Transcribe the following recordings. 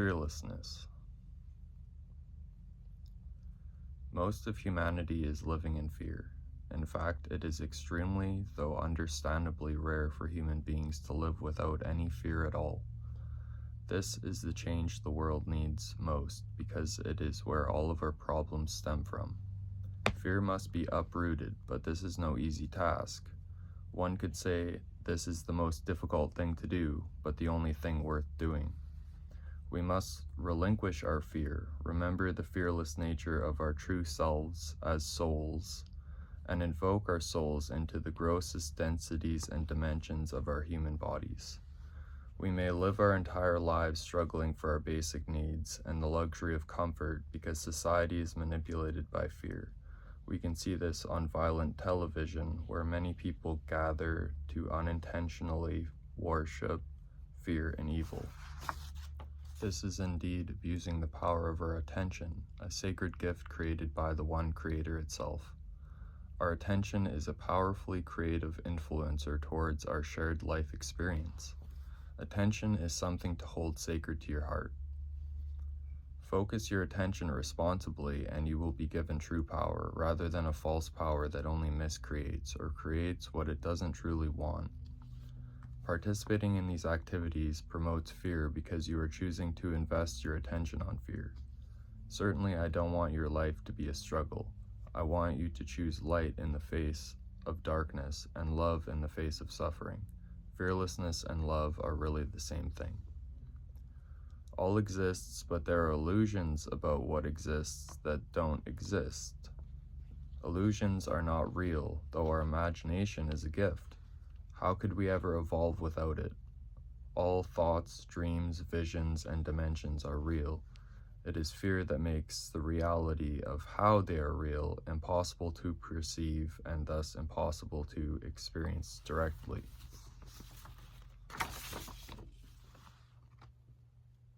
Fearlessness. Most of humanity is living in fear. In fact, it is extremely, though understandably rare for human beings to live without any fear at all. This is the change the world needs most because it is where all of our problems stem from. Fear must be uprooted, but this is no easy task. One could say this is the most difficult thing to do, but the only thing worth doing. We must relinquish our fear, remember the fearless nature of our true selves as souls, and invoke our souls into the grossest densities and dimensions of our human bodies. We may live our entire lives struggling for our basic needs and the luxury of comfort because society is manipulated by fear. We can see this on violent television, where many people gather to unintentionally worship fear and evil. This is indeed abusing the power of our attention, a sacred gift created by the one Creator itself. Our attention is a powerfully creative influencer towards our shared life experience. Attention is something to hold sacred to your heart. Focus your attention responsibly and you will be given true power, rather than a false power that only miscreates or creates what it doesn't truly want. Participating in these activities promotes fear because you are choosing to invest your attention on fear. Certainly, I don't want your life to be a struggle. I want you to choose light in the face of darkness and love in the face of suffering. Fearlessness and love are really the same thing. All exists, but there are illusions about what exists that don't exist. Illusions are not real, though our imagination is a gift. How could we ever evolve without it? All thoughts, dreams, visions, and dimensions are real. It is fear that makes the reality of how they are real impossible to perceive and thus impossible to experience directly.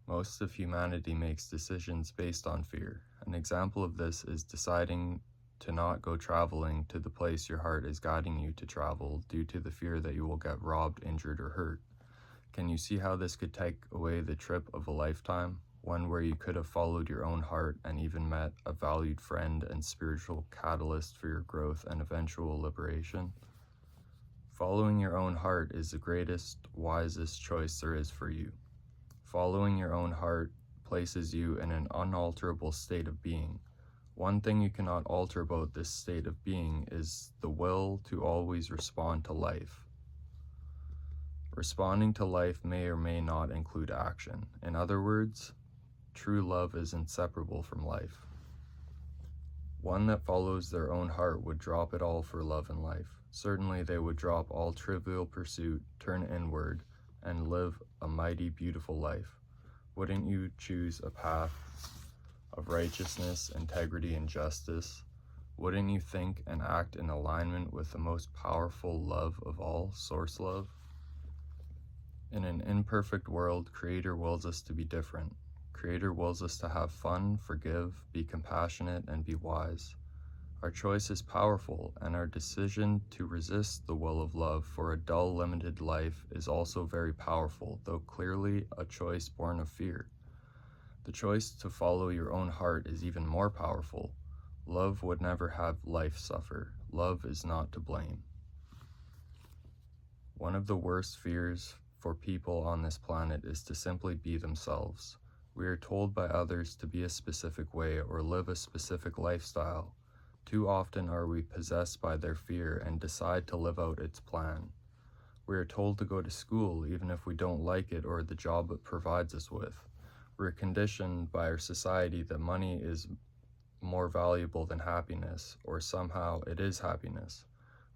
Most of humanity makes decisions based on fear. An example of this is deciding to not go traveling to the place your heart is guiding you to travel due to the fear that you will get robbed, injured, or hurt. Can you see how this could take away the trip of a lifetime? One where you could have followed your own heart and even met a valued friend and spiritual catalyst for your growth and eventual liberation? Following your own heart is the greatest, wisest choice there is for you. Following your own heart places you in an unalterable state of being. One thing you cannot alter about this state of being is the will to always respond to life. Responding to life may or may not include action. In other words, true love is inseparable from life. One that follows their own heart would drop it all for love and life. Certainly they would drop all trivial pursuit, turn inward, and live a mighty, beautiful life. Wouldn't you choose a path of righteousness, integrity, and justice? Wouldn't you think and act in alignment with the most powerful love of all, Source Love? In an imperfect world, Creator wills us to be different. Creator wills us to have fun, forgive, be compassionate, and be wise. Our choice is powerful, and our decision to resist the will of love for a dull, limited life is also very powerful, though clearly a choice born of fear. The choice to follow your own heart is even more powerful. Love would never have life suffer. Love is not to blame. One of the worst fears for people on this planet is to simply be themselves. We are told by others to be a specific way or live a specific lifestyle. Too often are we possessed by their fear and decide to live out its plan. We are told to go to school even if we don't like it or the job it provides us with. We're conditioned by our society that money is more valuable than happiness, or somehow it is happiness.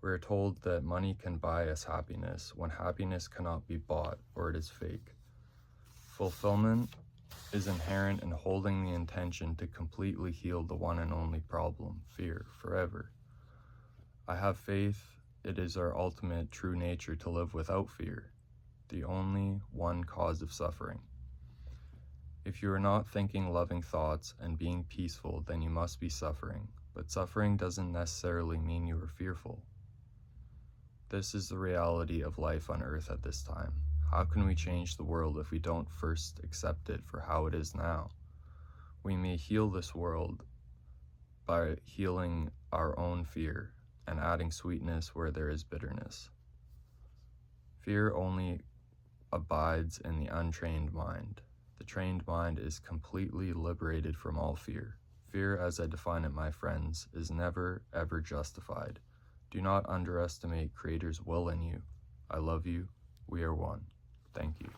We are told that money can buy us happiness when happiness cannot be bought or it is fake. Fulfillment is inherent in holding the intention to completely heal the one and only problem, fear, forever. I have faith it is our ultimate true nature to live without fear, the only one cause of suffering. If you are not thinking loving thoughts and being peaceful, then you must be suffering, but suffering doesn't necessarily mean you are fearful. This is the reality of life on earth at this time. How can we change the world if we don't first accept it for how it is now? We may heal this world by healing our own fear and adding sweetness where there is bitterness. Fear only abides in the untrained mind. The trained mind is completely liberated from all fear. Fear, as I define it, my friends, is never, ever justified. Do not underestimate Creator's will in you. I love you. We are one. Thank you.